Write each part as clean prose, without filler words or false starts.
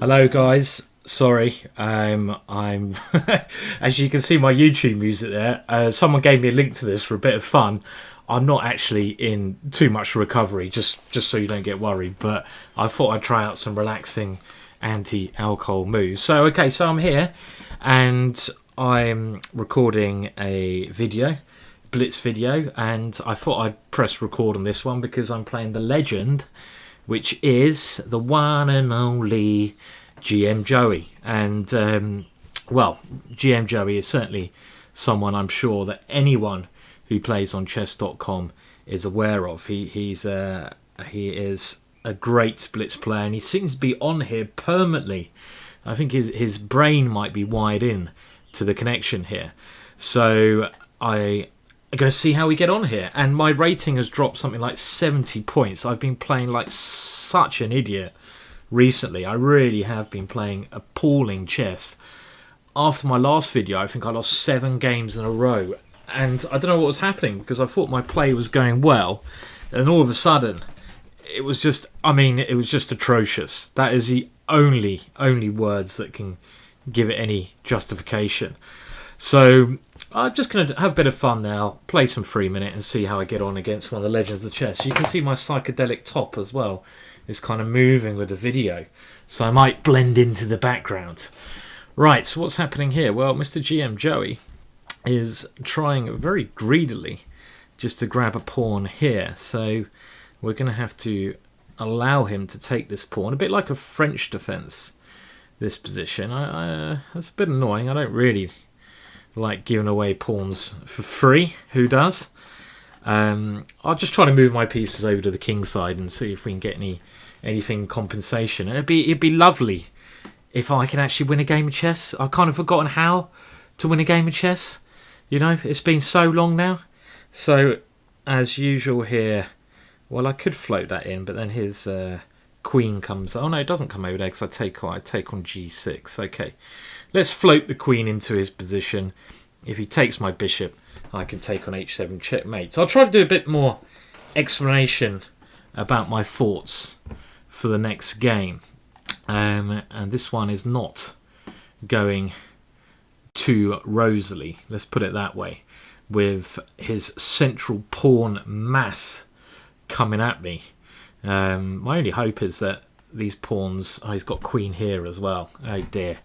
Hello guys, sorry, I'm as you can see my YouTube music there, someone gave me a link to this for a bit of fun. I'm not actually in too much recovery, just so you don't get worried, but I thought I'd try out some relaxing anti-alcohol moves. So I'm here and I'm recording a video, Blitz video, and I thought I'd press record on this one because I'm playing the legend, which is the one and only GM Joey. And, well, GM Joey is certainly someone I'm sure that anyone who plays on chess.com is aware of. He is a great Blitz player, and he seems to be on here permanently. I think his brain might be wired in to the connection here. So I'm going to see how we get on here. And my rating has dropped something like 70 points. I've been playing like such an idiot recently. I really have been playing appalling chess. After my last video, I think I lost 7 games in a row. And I don't know what was happening because I thought my play was going well. And all of a sudden, it was just atrocious. That is the only words that can give it any justification. So I'm just going to have a bit of fun now, play some 3-minute and see how I get on against one of the legends of chess. You can see my psychedelic top as well is kind of moving with the video, so I might blend into the background. Right, so what's happening here? Well, Mr. GM Joey is trying very greedily just to grab a pawn here, so we're going to have to allow him to take this pawn, a bit like a French defense, this position. That's a bit annoying. I don't really like giving away pawns for free. Who does? I'll just try to move my pieces over to the king side and see if we can get anything compensation. And it'd be lovely if I can actually win a game of chess. I've kind of forgotten how to win a game of chess. You know, it's been so long now. So as usual here, well, I could float that in, but then his queen comes. Oh no, it doesn't come over there because I take on g6. Okay. Let's float the queen into his position. If he takes my bishop, I can take on h7 checkmate. So I'll try to do a bit more explanation about my thoughts for the next game. And this one is not going too rosily, let's put it that way, with his central pawn mass coming at me. My only hope is that these pawns... Oh, he's got queen here as well. Oh dear.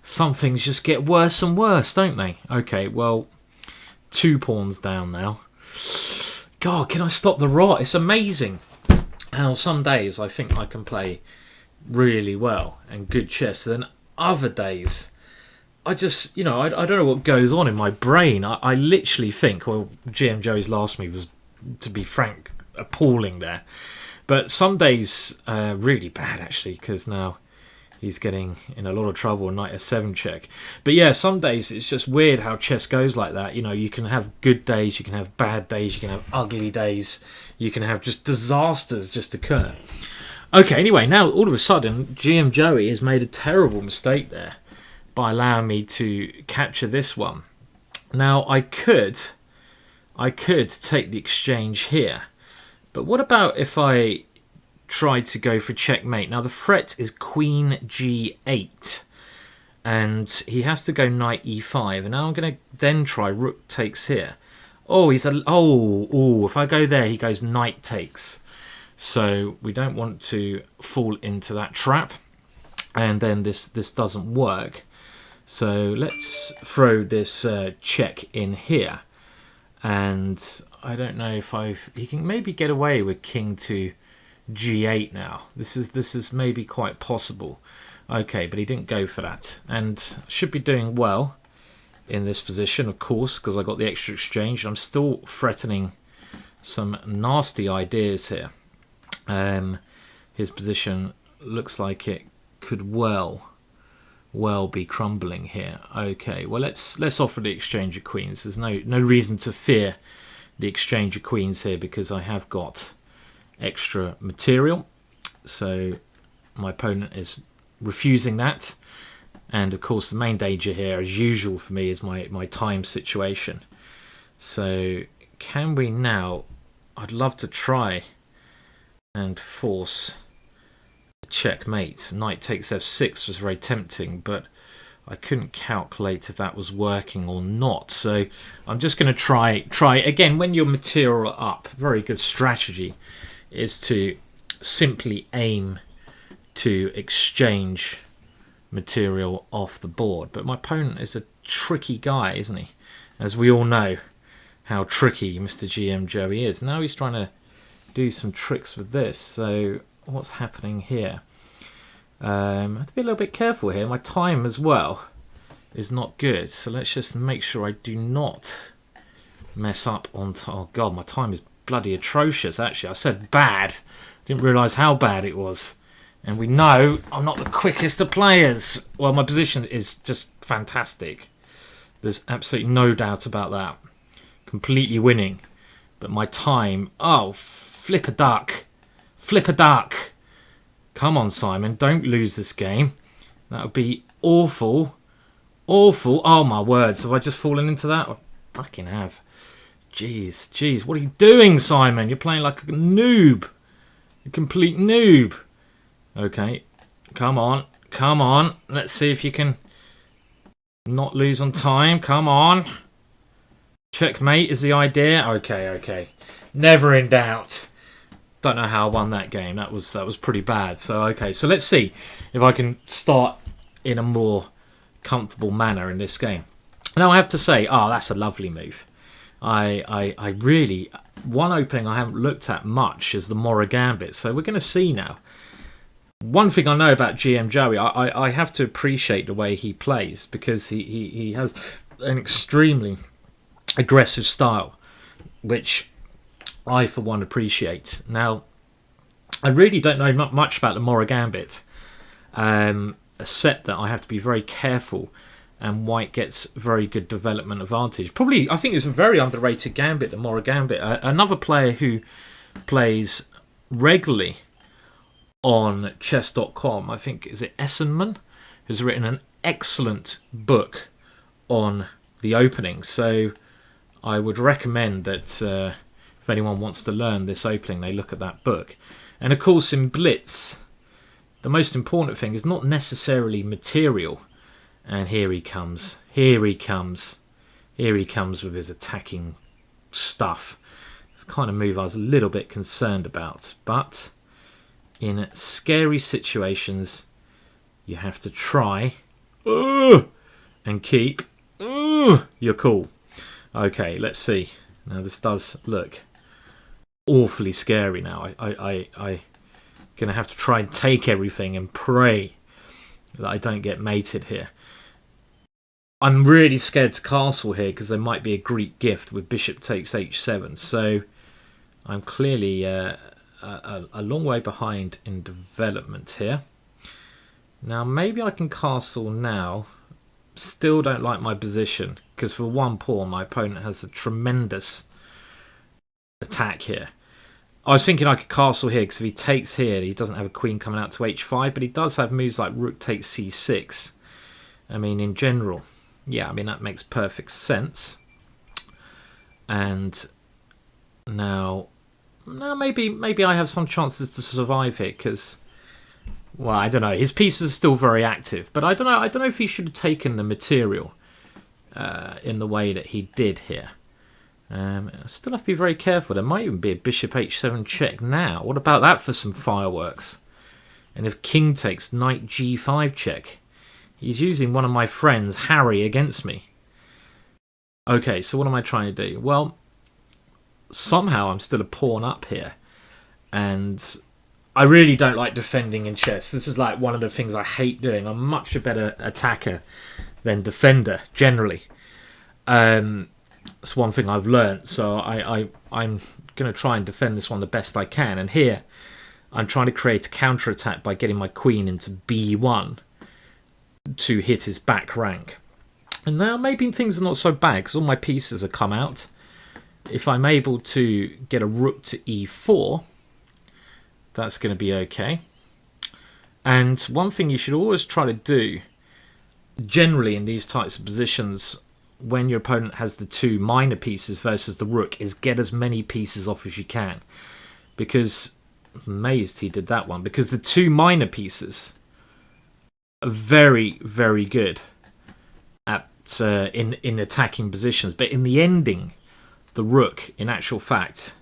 Some things just get worse and worse, don't they? Okay, well, 2 pawns down now. God, can I stop the rot? It's amazing how some days I think I can play really well and good chess. Then other days, I just, I don't know what goes on in my brain. I literally think, well, GM Joey's last move was, to be frank, appalling there. But some days, really bad, actually, because now he's getting in a lot of trouble, knight f7 check. But yeah, some days it's just weird how chess goes like that. You can have good days, you can have bad days, you can have ugly days, you can have just disasters just occur. Okay, anyway, now all of a sudden, GM Joey has made a terrible mistake there by allowing me to capture this one. Now, I could take the exchange here. But what about if I try to go for checkmate? Now the threat is queen g8 and he has to go knight e5, and now I'm going to then try rook takes here. Oh, if I go there he goes knight takes, so we don't want to fall into that trap, and then this doesn't work. So let's throw this check in here, and I don't know if he can maybe get away with king to g8 now. This is maybe quite possible. Okay, but he didn't go for that, and should be doing well in this position, of course, because I got the extra exchange. I'm still threatening some nasty ideas here. His position looks like it could well be crumbling here. Okay, well let's offer the exchange of queens. There's no reason to fear the exchange of queens here because I have got extra material. So my opponent is refusing that, and of course the main danger here, as usual for me, is my time situation. So can we now... I'd love to try and force checkmate. Knight takes f6 was very tempting, but I couldn't calculate if that was working or not. So I'm just going to try again. When your material up, very good strategy is to simply aim to exchange material off the board. But my opponent is a tricky guy, isn't he? As we all know how tricky Mr. GM Joey is. Now he's trying to do some tricks with this. So what's happening here? I have to be a little bit careful here. My time as well is not good. So let's just make sure I do not mess up on oh god, my time is bloody atrocious. Actually, I said bad. Didn't realise how bad it was. And we know I'm not the quickest of players. Well, my position is just fantastic. There's absolutely no doubt about that. Completely winning. But my time... Oh, flip a duck. Flip a duck. Come on, Simon. Don't lose this game. That would be awful. Awful. Oh, my words. Have I just fallen into that? I fucking have. Jeez, jeez. What are you doing, Simon? You're playing like a noob. A complete noob. Okay, come on, come on. Let's see if you can not lose on time. Come on. Checkmate is the idea. Okay, okay. Never in doubt. Don't know how I won that game. That was pretty bad. So okay, so let's see if I can start in a more comfortable manner in this game. Now I have to say, oh, that's a lovely move. I really, one opening I haven't looked at much is the Mora Gambit. So we're going to see now. One thing I know about GM Joey, I have to appreciate the way he plays because he has an extremely aggressive style, which I, for one, appreciate. Now, I really don't know much about the Mora Gambit, except that I have to be very careful, and white gets very good development advantage. Probably, I think it's a very underrated gambit, the Mora Gambit. Another player who plays regularly on chess.com, I think, is it Essenman, who's written an excellent book on the opening. So I would recommend that if anyone wants to learn this opening, they look at that book. And of course in Blitz, the most important thing is not necessarily material. And here he comes. Here he comes. Here he comes with his attacking stuff. It's the kind of move I was a little bit concerned about. But in scary situations, you have to try and keep your cool. Okay, let's see. Now this does look awfully scary now. I'm going to have to try and take everything and pray that I don't get mated here. I'm really scared to castle here because there might be a Greek gift with bishop takes h7. So I'm clearly a long way behind in development here. Now maybe I can castle now. Still don't like my position because for one pawn my opponent has a tremendous attack here. I was thinking I could castle here because if he takes here he doesn't have a queen coming out to h5, but he does have moves like rook takes c6. I mean, in general, yeah, I mean that makes perfect sense. And now maybe I have some chances to survive here because, well, I don't know. His pieces are still very active, but I don't know. I don't know if he should have taken the material in the way that he did here. I still have to be very careful. There might even be a bishop h7 check now. What about that for some fireworks? And if king takes knight g5 check, he's using one of my friends, Harry, against me. Okay, so what am I trying to do? Well, somehow I'm still a pawn up here, and I really don't like defending in chess. This is like one of the things I hate doing. I'm much a better attacker than defender generally. It's one thing I've learned, so I'm going to try and defend this one the best I can. And here I'm trying to create a counter attack by getting my queen into b1 to hit his back rank. And now maybe things are not so bad because all my pieces have come out. If I'm able to get a rook to e4, that's going to be okay. And one thing you should always try to do, generally in these types of positions, when your opponent has the two minor pieces versus the rook, is get as many pieces off as you can. Because amazed he did that one, because the two minor pieces are very, very good at in attacking positions, but in the ending, the rook, in actual fact,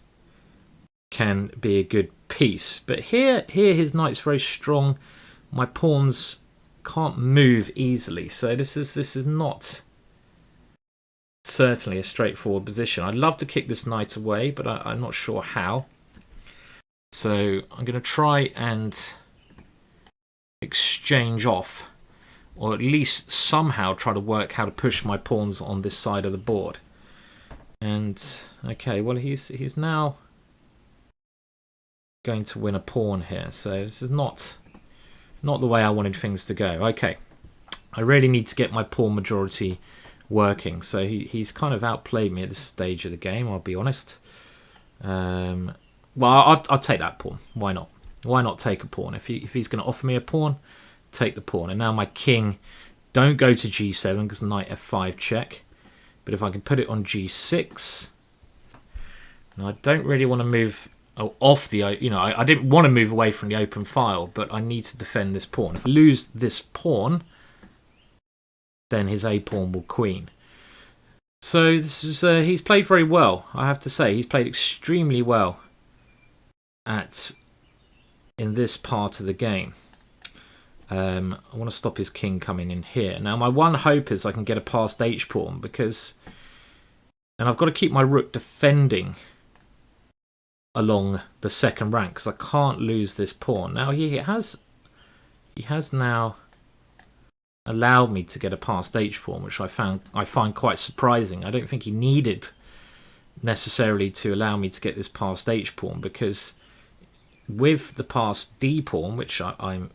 can be a good piece. But here his knight's very strong. My pawns can't move easily, so this is not certainly a straightforward position. I'd love to kick this knight away, but I'm not sure how. So I'm going to try and exchange off, or at least somehow try to work how to push my pawns on this side of the board. And okay, well he's now going to win a pawn here, so this is not the way I wanted things to go. Okay, I really need to get my pawn majority working, so he's kind of outplayed me at this stage of the game, I'll be honest. Well, I'll take that pawn. Why not? Why not take a pawn? If he's going to offer me a pawn, take the pawn. And now my king, don't go to g7 because knight f5 check. But if I can put it on g6, now I don't really want to move off the, I didn't want to move away from the open file, but I need to defend this pawn. If I lose this pawn, then his a pawn will queen. So this is he's played very well, I have to say. He's played extremely well in this part of the game. I want to stop his king coming in here. Now my one hope is I can get a past h pawn, and I've got to keep my rook defending along the second rank because I can't lose this pawn. Now he has now allowed me to get a past h pawn, which I find quite surprising. I don't think he needed necessarily to allow me to get this past h pawn, because with the past d pawn, which I'm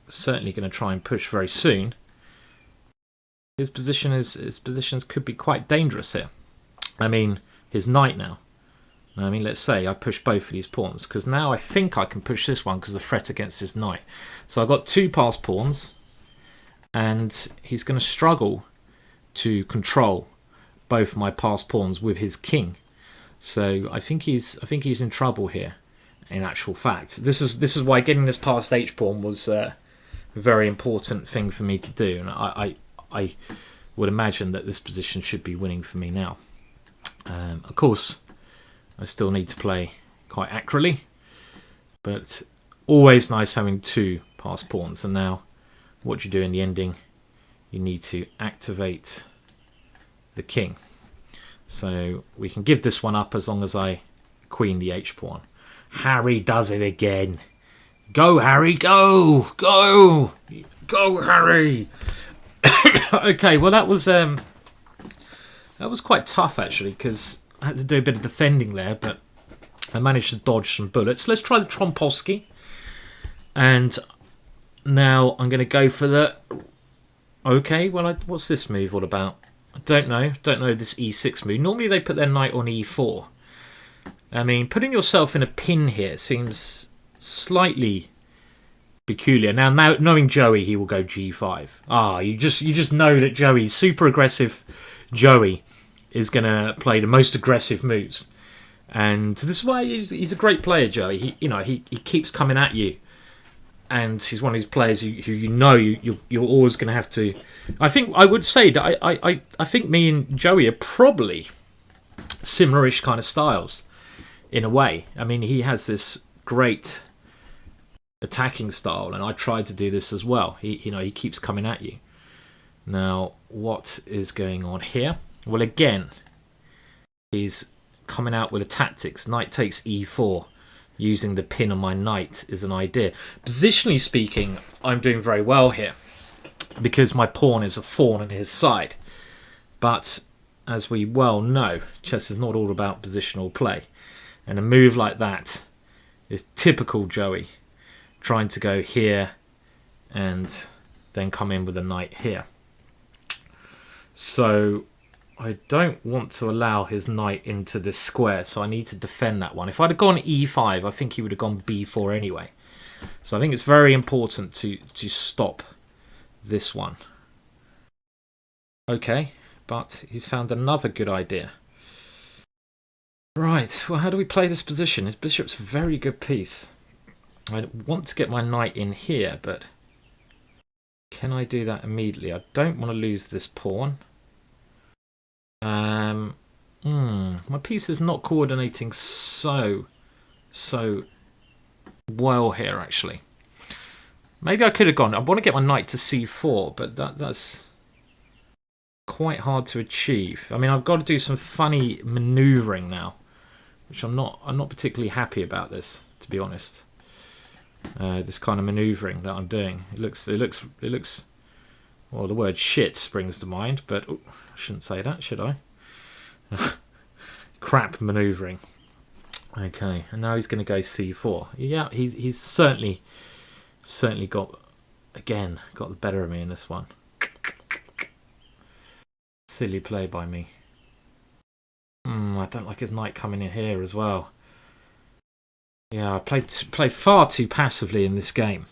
certainly going to try and push very soon, his positions could be quite dangerous here. I mean, his knight now. I mean, let's say I push both of these pawns, because now I think I can push this one because of the threat against his knight. So I've got two passed pawns, and he's going to struggle to control both my passed pawns with his king. So I think he's in trouble here. In actual fact, this is why getting this past h pawn was a very important thing for me to do, and I would imagine that this position should be winning for me now. Of course, I still need to play quite accurately, but always nice having two passed pawns. And now what you do in the ending, you need to activate the king. So we can give this one up as long as I queen the h pawn. Harry does it again. Go, Harry, go! Go! Go, Harry! Okay, well that was quite tough actually, because I had to do a bit of defending there, but I managed to dodge some bullets. Let's try the Trompowsky. And now I'm going to go for the... Okay, well, what's this move all about? I don't know. Don't know this e6 move. Normally they put their knight on e4. I mean, putting yourself in a pin here seems slightly peculiar. Now knowing Joey, he will go g5. Ah, you just know that Joey, super aggressive Joey, is going to play the most aggressive moves. And this is why he's a great player, Joey. He keeps coming at you. And he's one of these players who you're always going to have to... I would say that I think me and Joey are probably similar-ish kind of styles. In a way. I mean, he has this great attacking style, and I tried to do this as well. He keeps coming at you. Now, what is going on here? Well, again, he's coming out with a tactics. Knight takes e4. Using the pin on my knight is an idea. Positionally speaking, I'm doing very well here, because my pawn is a thorn in his side. But, as we well know, chess is not all about positional play. And a move like that is typical Joey, trying to go here and then come in with a knight here. So I don't want to allow his knight into this square, so I need to defend that one. If I'd have gone e5, I think he would have gone b4 anyway. So I think it's very important to stop this one. Okay, but he's found another good idea. Right, well, how do we play this position? His bishop's a very good piece. I want to get my knight in here, but can I do that immediately? I don't want to lose this pawn. My piece is not coordinating so well here, actually. Maybe I could have gone. I want to get my knight to c4, but that's quite hard to achieve. I mean, I've got to do some funny manoeuvring now, which I'm not particularly happy about this, to be honest. This kind of manoeuvring that I'm doing. It looks. Well, the word shit springs to mind, but I shouldn't say that, should I? Crap manoeuvring. Okay, and now he's going to go c4. Yeah, he's certainly got the better of me in this one. Silly play by me. I don't like his knight coming in here as well. Yeah, I played far too passively in this game.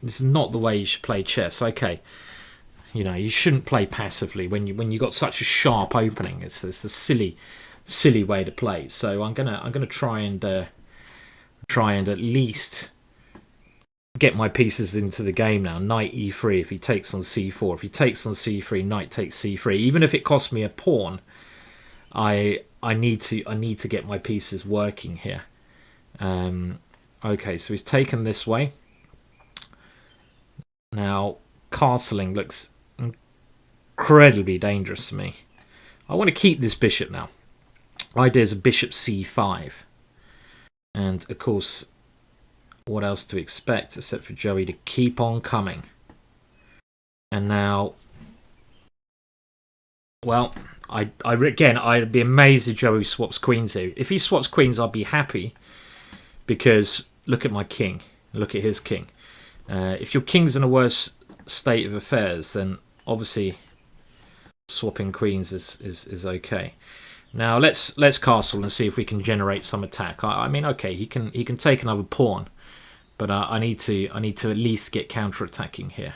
This is not the way you should play chess. Okay, you know, you shouldn't play passively when you got such a sharp opening. It's a silly way to play. So I'm gonna try and at least get my pieces into the game now. Knight e3 if he takes on c4. If he takes on c3, knight takes c3. Even if it costs me a pawn, I need to get my pieces working here. Okay, so he's taken this way. Now castling looks incredibly dangerous to me. I want to keep this bishop now. Idea is a bishop c5, and of course, what else to expect except for Joey to keep on coming. And now, well, again, I'd be amazed if Joey swaps queens here. If he swaps queens, I'd be happy, because look at my king. Look at his king. If your king's in a worse state of affairs, then obviously swapping queens is okay. Now let's castle and see if we can generate some attack. I mean, okay, he can take another pawn, but I need to at least get counter-attacking here.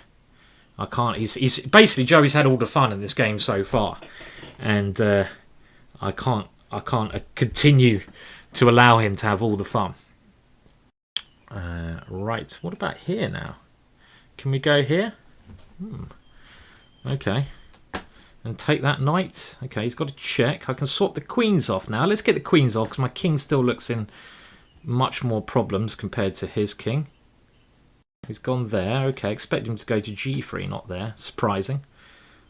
I can't. He's basically, Joey's had all the fun in this game so far, and I can't continue to allow him to have all the fun. Right. What about here now? Can we go here? Okay. And take that knight. Okay, he's got a check. I can swap the queens off now. Let's get the queens off because my king still looks in much more problems compared to his king. He's gone there. Okay, expect him to go to g3, not there. Surprising.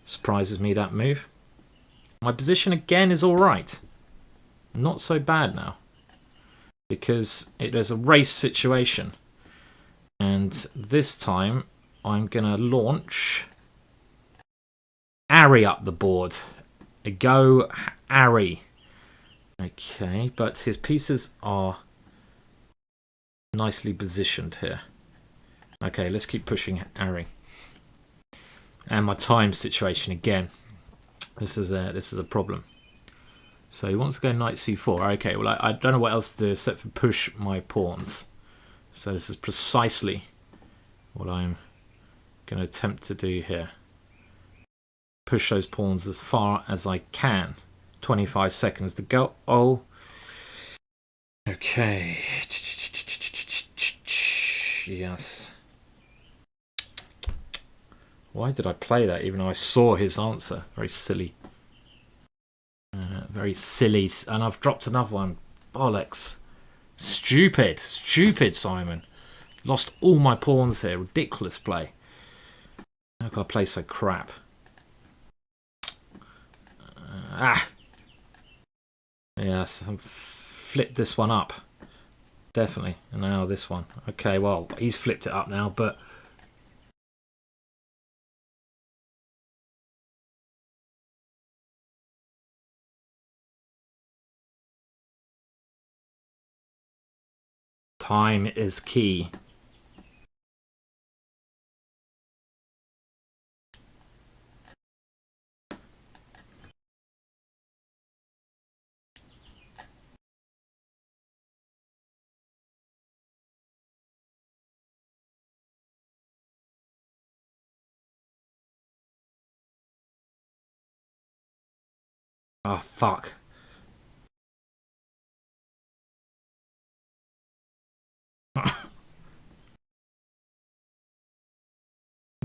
Surprises me, that move. My position again is all right. Not so bad now, because it is a race situation. And this time I'm going to launch Ari up the board. Go Ari. Okay, but his pieces are nicely positioned here. Okay, let's keep pushing Ari. And my time situation again. This is a problem. So he wants to go knight c4. Okay, well I don't know what else to do except for push my pawns. So this is precisely what I'm going to attempt to do here. Push those pawns as far as I can. 25 seconds to go. Oh. Okay. Yes. Why did I play that even though I saw his answer? Very silly. Very silly. And I've dropped another one. Bollocks. Stupid. Stupid, Simon. Lost all my pawns here. Ridiculous play. How can I play so crap? Yes, I've flipped this one up. Definitely. And now this one. Okay, well, he's flipped it up now, but time is key. Oh, fuck.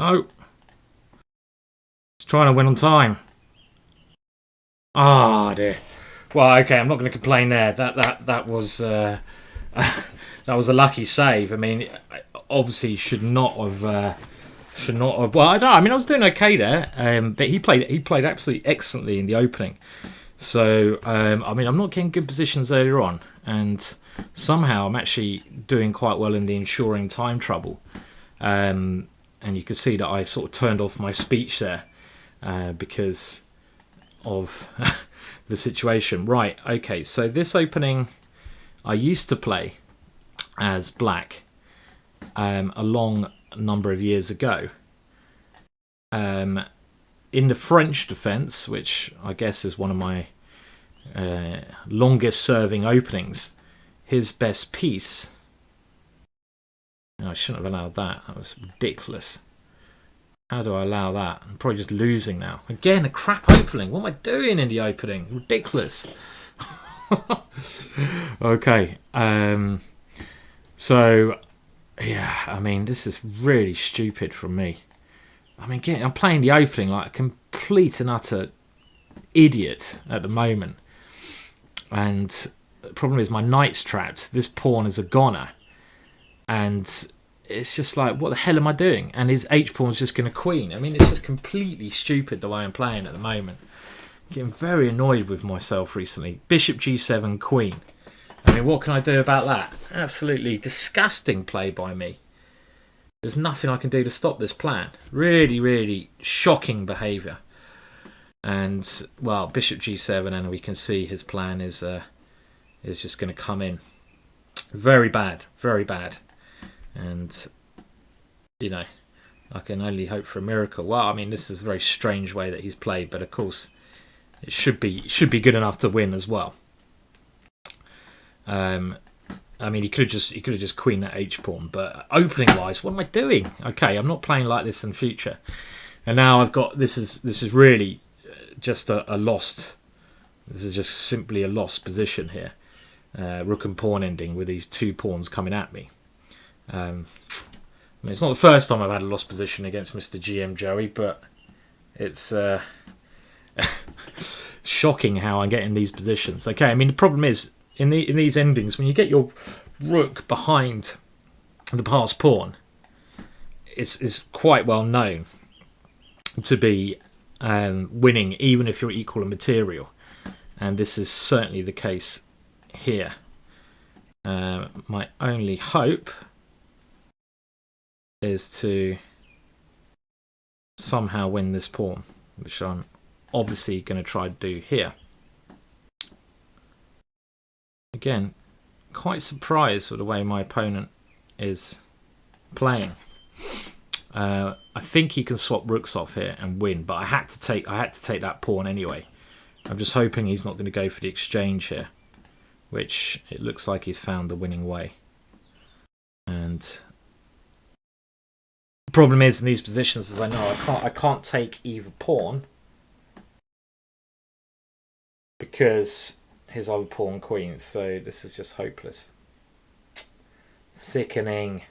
No. Just trying to win on time. Ah, dear. Well, okay, I'm not going to complain there. That was that was a lucky save. I mean, obviously should not have. Well, I don't know. I mean, I was doing okay there, but he played absolutely excellently in the opening. So, I mean, I'm not getting good positions earlier on, and somehow I'm actually doing quite well in the ensuring time trouble. And you can see that I sort of turned off my speech there because of the situation. Right, okay, so this opening I used to play as black a long number of years ago. In the French defence, which I guess is one of my longest serving openings, his best piece... No, I shouldn't have allowed that. That was ridiculous. How do I allow that? I'm probably just losing now. Again, a crap opening. What am I doing in the opening? Ridiculous. Okay. So, yeah, I mean, this is really stupid from me. I mean, I'm playing the opening like a complete and utter idiot at the moment. And the problem is my knight's trapped. This pawn is a goner. And it's just like, what the hell am I doing? And his h-pawn's just going to queen. I mean, it's just completely stupid the way I'm playing at the moment. Getting very annoyed with myself recently. Bishop g7, queen. I mean, what can I do about that? Absolutely disgusting play by me. There's nothing I can do to stop this plan. Really, really shocking behaviour. And, well, bishop g7, and we can see his plan is just going to come in. Very bad, very bad. And, you know, I can only hope for a miracle. Well, I mean, this is a very strange way that he's played, but of course, it should be good enough to win as well. I mean, he could have just queen that h pawn, but opening wise, what am I doing? Okay, I'm not playing like this in future. And now I've got this is really just a lost. This is just simply a lost position here. Rook and pawn ending with these two pawns coming at me. I mean, it's not the first time I've had a lost position against Mr. GM Joey, but it's shocking how I get in these positions. Okay, I mean, the problem is in these endings, when you get your rook behind the passed pawn, it's quite well known to be winning, even if you're equal in material, and this is certainly the case here. My only hope is to somehow win this pawn, which I'm obviously going to try to do here. Again, quite surprised with the way my opponent is playing. I think he can swap rooks off here and win, but I had to take that pawn anyway. I'm just hoping he's not going to go for the exchange here, which it looks like he's found the winning way. And the problem is in these positions, as I know, I can't take either pawn because his other pawn queens. So this is just hopeless. Sickening.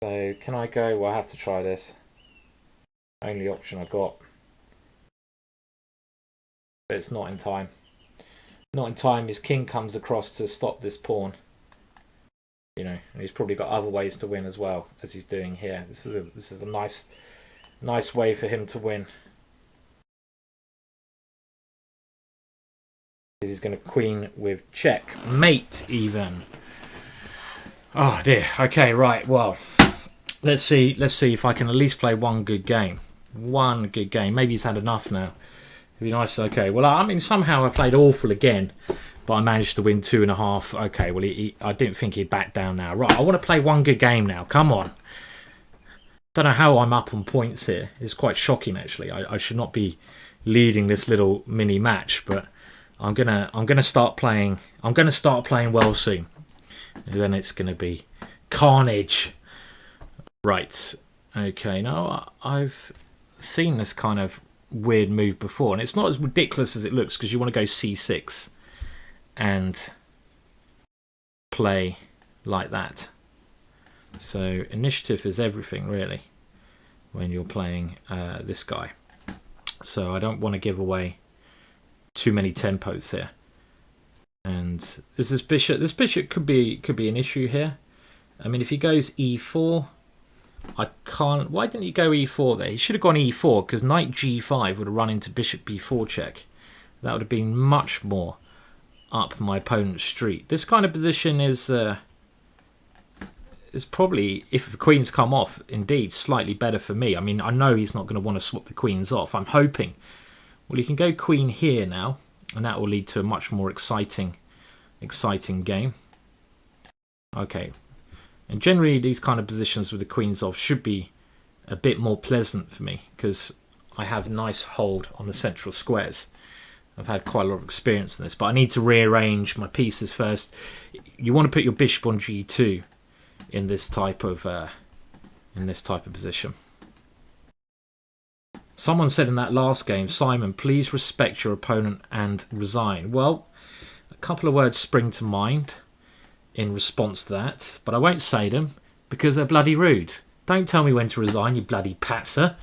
So can I go? Well, I have to try this. Only option I got. But it's not in time. Not in time. His king comes across to stop this pawn. You know, and he's probably got other ways to win as well, as he's doing here. This is a nice way for him to win. He's going to queen with checkmate even. Oh dear. Okay, right. Well, let's see if I can at least play one good game. One good game. Maybe he's had enough now. It'd be nice. Okay. Well, I mean, somehow I played awful again, but I managed to win 2.5. Okay. Well, I didn't think he'd back down now. Right. I want to play one good game now. Come on. Don't know how I'm up on points here. It's quite shocking actually. I should not be leading this little mini match, but I'm gonna start playing. I'm gonna start playing well soon. And then it's gonna be carnage. Right. Okay. Now I've seen this kind of weird move before, and it's not as ridiculous as it looks because you want to go c6 and play like that. So initiative is everything, really, when you're playing this guy. So I don't want to give away too many tempos here. And this bishop could be an issue here. I mean, if he goes e4, I can't. Why didn't he go e4 there? He should have gone e4 because knight g5 would have run into bishop b4 check. That would have been much more up my opponent's street. This kind of position is probably, if the queens come off, indeed slightly better for me. I mean, I know he's not going to want to swap the queens off. I'm hoping. Well, he can go queen here now, and that will lead to a much more exciting game. Okay, and generally these kind of positions with the queens off should be a bit more pleasant for me because I have nice hold on the central squares. I've had quite a lot of experience in this, but I need to rearrange my pieces first. You want to put your bishop on g2 in this type of position. Someone said in that last game, Simon, please respect your opponent and resign. Well, a couple of words spring to mind in response to that, but I won't say them because they're bloody rude. Don't tell me when to resign, you bloody patser.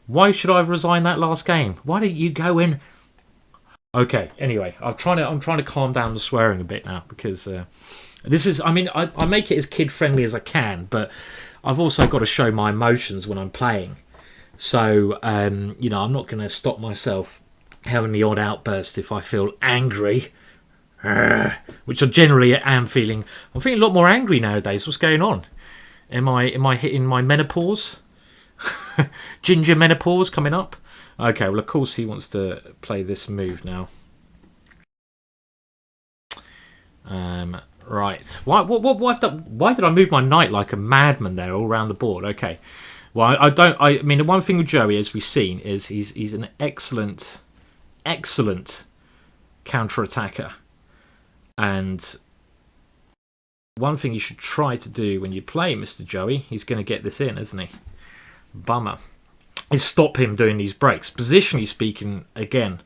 Why should I resign that last game? Why don't you go in? Okay, anyway, I'm trying to calm down the swearing a bit now because this is, I mean, I make it as kid-friendly as I can, but I've also got to show my emotions when I'm playing. So, you know, I'm not going to stop myself having the odd outburst if I feel angry, which I generally am feeling. I'm feeling a lot more angry nowadays. What's going on? Am I hitting my menopause? Ginger menopause coming up? Okay, well, of course he wants to play this move now. Right. Why did I move my knight like a madman there all around the board? Okay. Well, I mean, the one thing with Joey, as we've seen, is he's an excellent counter-attacker. And one thing you should try to do when you play Mr. Joey, he's going to get this in, isn't he? Bummer. Is stop him doing these breaks. Positionally speaking, again,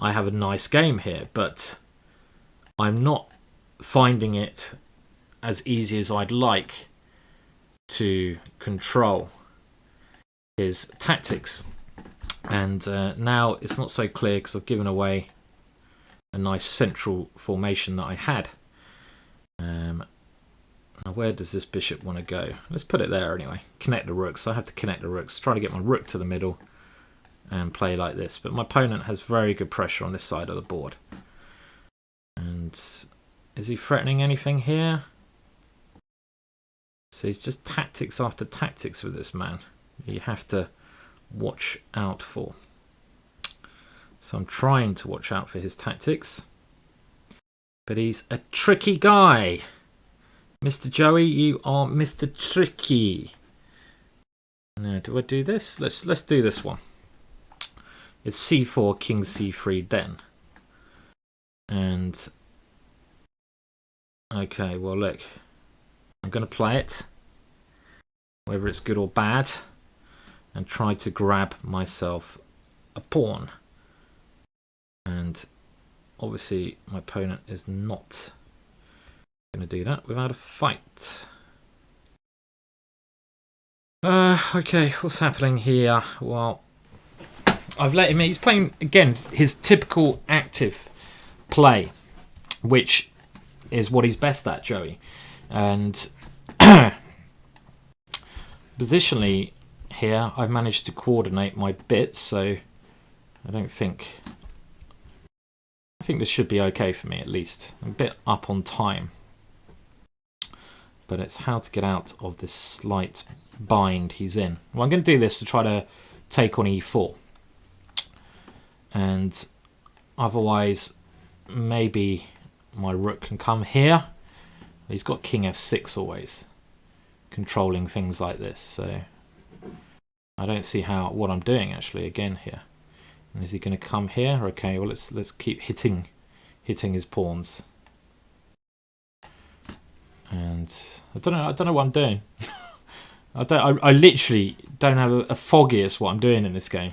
I have a nice game here, but I'm not finding it as easy as I'd like to control his tactics. And now it's not so clear because I've given away a nice central formation that I had. Now where does this bishop want to go? Let's put it there anyway. Connect the rooks. I have to connect the rooks. Try to get my rook to the middle and play like this. But my opponent has very good pressure on this side of the board. And is he threatening anything here? So it's just tactics after tactics with this man. You have to watch out for. So I'm trying to watch out for his tactics. But he's a tricky guy. Mr. Joey, you are Mr. Tricky. Now, do I do this? Let's do this one. If c4, king c3 then. And okay, well look. I'm going to play it. Whether it's good or bad. And try to grab myself a pawn. And obviously my opponent is not going to do that without a fight. Okay, what's happening here? Well, I've let him. He's playing again his typical active play, which is what he's best at, Joey. And positionally here, I've managed to coordinate my bits, so I think this should be okay for me at least. I'm a bit up on time. But it's how to get out of this slight bind he's in. Well, I'm going to do this to try to take on e4. And otherwise, maybe my rook can come here. He's got king f6 always, controlling things like this. So I don't see what I'm doing actually again here. And is he going to come here? Okay, well let's keep hitting his pawns. And I don't know what I'm doing. I literally don't have a foggiest what I'm doing in this game,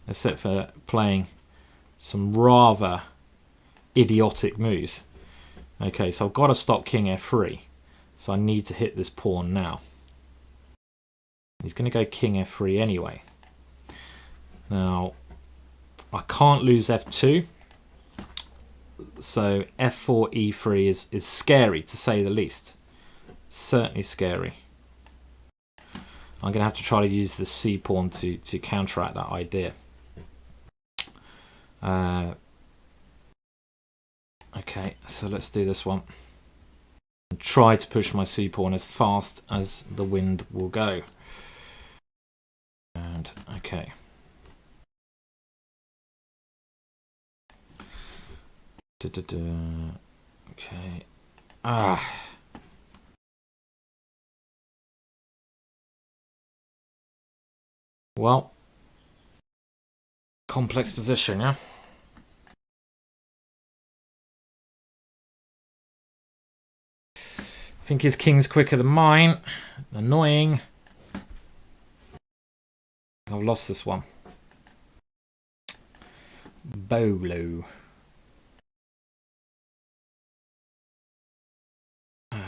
except for playing some rather idiotic moves. Okay, so I've got to stop king f3, so I need to hit this pawn now. He's going to go king f3 anyway. Now, I can't lose f2. So f4, e3 is scary, to say the least. Certainly scary. I'm going to have to try to use the c pawn to counteract that idea. Okay, so let's do this one. Try to push my c pawn as fast as the wind will go. And okay. Okay. Well, complex position, yeah. I think his king's quicker than mine. Annoying. I've lost this one. Bolo.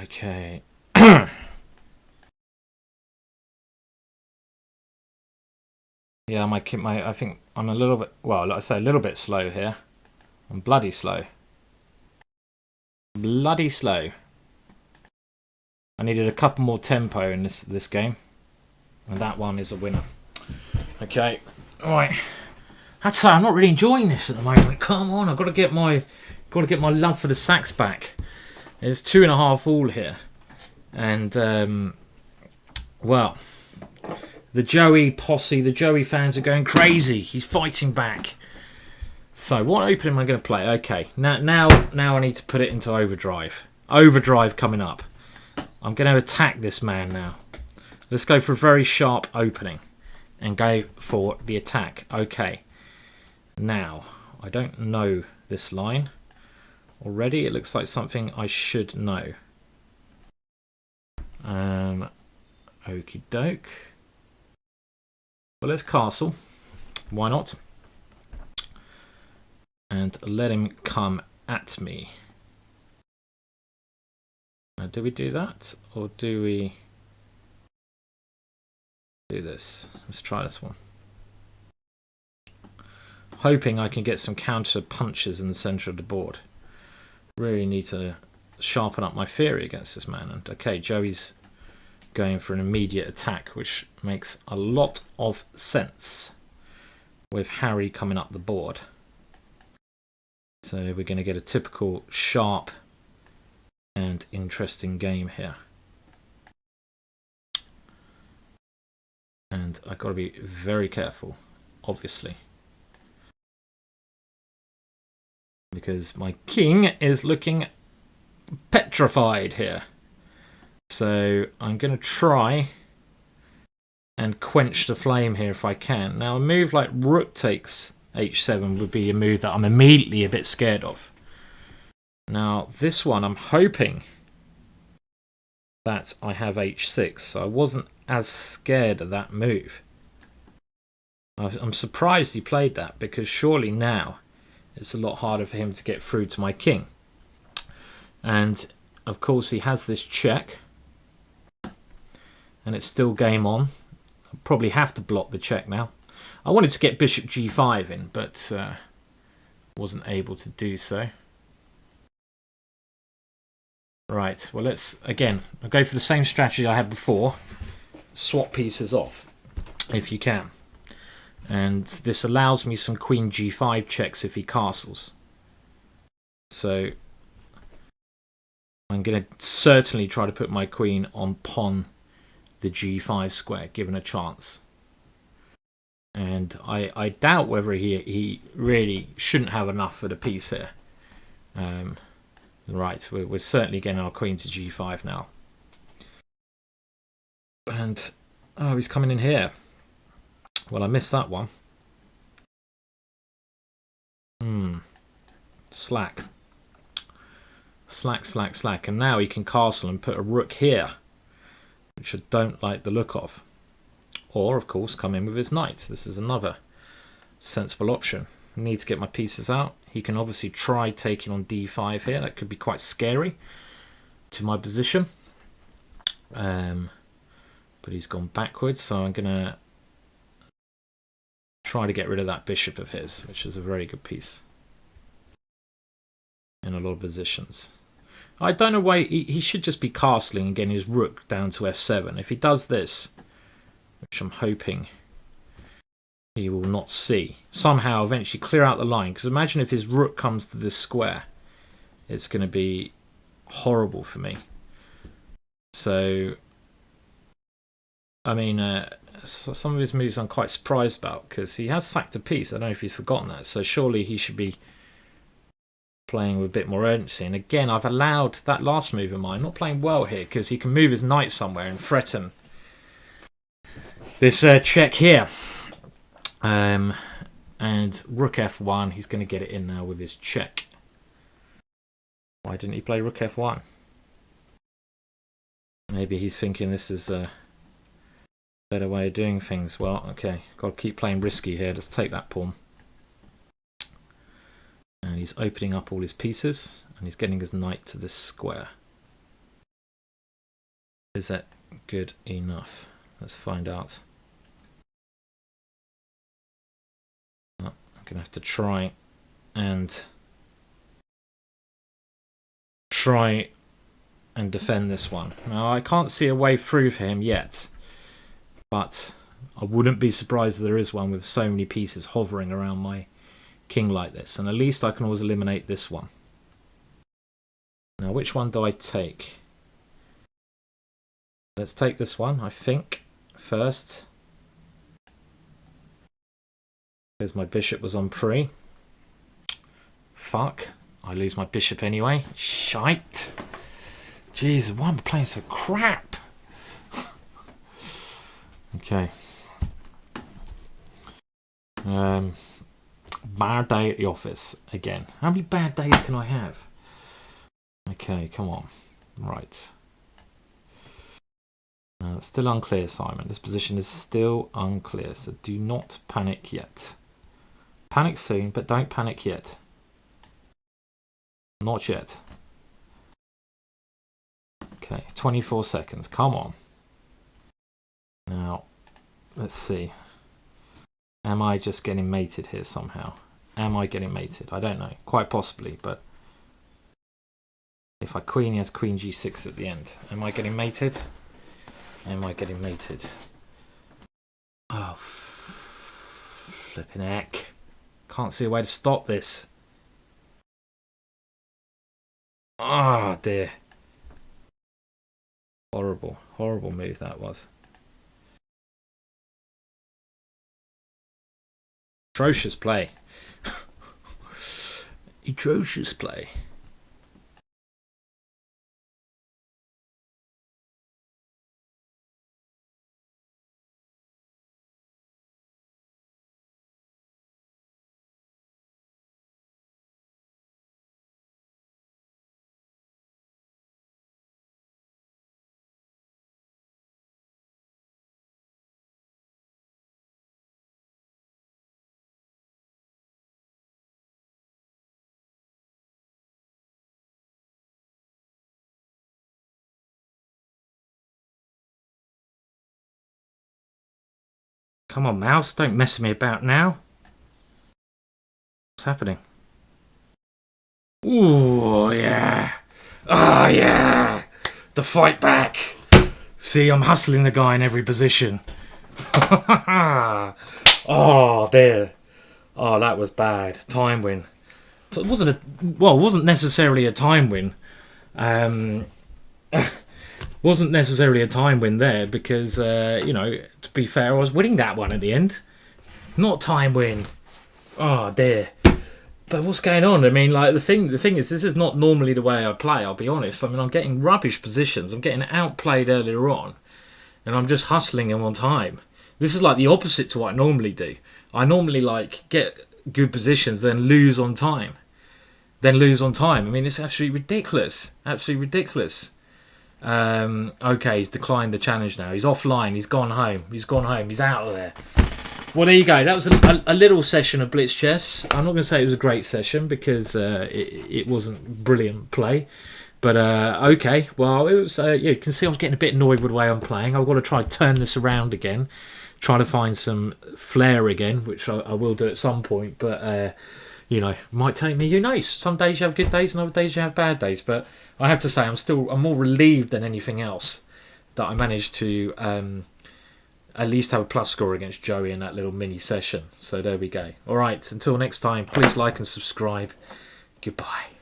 Okay. Yeah, I think I'm a little bit, well, like I say, a little bit slow here. I'm bloody slow. Bloody slow. I needed a couple more tempo in this game, and that one is a winner. Okay, all right. I have to say, I'm not really enjoying this at the moment. Come on, I've got to get my love for the sax back. There's 2.5 all here, and well, the Joey posse, the Joey fans are going crazy. He's fighting back. So what opening am I going to play? Okay, now I need to put it into overdrive. Overdrive coming up. I'm going to attack this man now. Let's go for a very sharp opening and go for the attack. Okay. Now, I don't know this line already. It looks like something I should know. Okie doke. Well, let's castle. Why not? And let him come at me. Now, do we do that? Or do we do this? Let's try this one. Hoping I can get some counter punches in the centre of the board. Really need to sharpen up my theory against this man. And okay, Joey's going for an immediate attack, which makes a lot of sense with Harry coming up the board. So we're going to get a typical sharp and interesting game here. And I've got to be very careful, obviously, because my king is looking petrified here. So I'm going to try and quench the flame here if I can. Now, a move like rook takes h7 would be a move that I'm immediately a bit scared of. Now, this one, I'm hoping that I have h6, so I wasn't as scared of that move. I'm surprised he played that, because surely now it's a lot harder for him to get through to my king. And, of course, he has this check, and it's still game on. I'll probably have to block the check now. I wanted to get bishop g5 in, but wasn't able to do so. Right, well, I'll go for the same strategy I had before. Swap pieces off, if you can. And this allows me some queen g5 checks if he castles. So I'm going to certainly try to put my queen on pawn the g5 square, given a chance. And I doubt whether he really shouldn't have enough for the piece here. Right, we're certainly getting our queen to g5 now. And, oh, he's coming in here. Well, I missed that one. Slack. Slack, slack, slack. And now he can castle and put a rook here, which I don't like the look of. Or, of course, come in with his knight. This is another sensible option. I need to get my pieces out. He can obviously try taking on d5 here. That could be quite scary to my position. But But he's gone backwards, so I'm going to try to get rid of that bishop of his, which is a very good piece in a lot of positions. I don't know why he should just be castling and getting his rook down to f7. If he does this, which I'm hoping he will not see, somehow eventually clear out the line. Because imagine if his rook comes to this square, it's going to be horrible for me. So, I mean, some of his moves I'm quite surprised about, because he has sacked a piece. I don't know if he's forgotten that. So surely he should be playing with a bit more urgency. And again, I've allowed that last move of mine, not playing well here, because he can move his knight somewhere and threaten this check here. And rook f1, he's going to get it in now with his check. Why didn't he play rook f1? Maybe he's thinking this is a better way of doing things. Well, okay, got to keep playing risky here. Let's take that pawn. And he's opening up all his pieces, and he's getting his knight to this square. Is that good enough? Let's find out. Oh, I'm going to have to try and defend this one. Now, I can't see a way through for him yet, but I wouldn't be surprised if there is one with so many pieces hovering around my king like this, and at least I can always eliminate this one. Now, which one do I take? Let's take this one, I think, first, because my bishop was on pre. Fuck, I lose my bishop anyway. Shite. Jeez, why am I playing so crap? Okay. Bad day at the office again. How many bad days can I have? Okay, come on. Right. It's still unclear, Simon. This position is still unclear, so do not panic yet. Panic soon, but don't panic yet. Not yet. Okay, 24 seconds. Come on. Now, let's see. Am I just getting mated here somehow? Am I getting mated? I don't know. Quite possibly, but if I queen, he has queen g6 at the end. Am I getting mated? Am I getting mated? Oh, flipping heck. Can't see a way to stop this. Ah, dear. Horrible, horrible move that was. Atrocious play. Atrocious play. Come on, mouse, don't mess with me about now. What's happening? Ooh, yeah. Oh, yeah. The fight back. See, I'm hustling the guy in every position. Oh, dear. Oh, that was bad. Time win. So it wasn't necessarily a time win. Wasn't necessarily a time win there because, you know, to be fair, I was winning that one at the end. Not time win. Oh, dear. But what's going on? I mean, like, the thing is, this is not normally the way I play, I'll be honest. I mean, I'm getting rubbish positions. I'm getting outplayed earlier on. And I'm just hustling him on time. This is like the opposite to what I normally do. I normally, like, get good positions, then lose on time. I mean, it's absolutely ridiculous. Absolutely ridiculous. Okay, he's declined the challenge now. He's offline. He's gone home. He's out of there. Well, there you go. That was a little session of Blitz chess. I'm not going to say it was a great session because it wasn't brilliant play. But okay, well, it was. Yeah, you can see I was getting a bit annoyed with the way I'm playing. I've got to try and turn this around again, trying to find some flair again, which I will do at some point. But you know, might take me. Who knows? Some days you have good days, and other days you have bad days. But I have to say, I'm more relieved than anything else that I managed to at least have a plus score against Joey in that little mini session. So there we go. All right, until next time, please like and subscribe. Goodbye.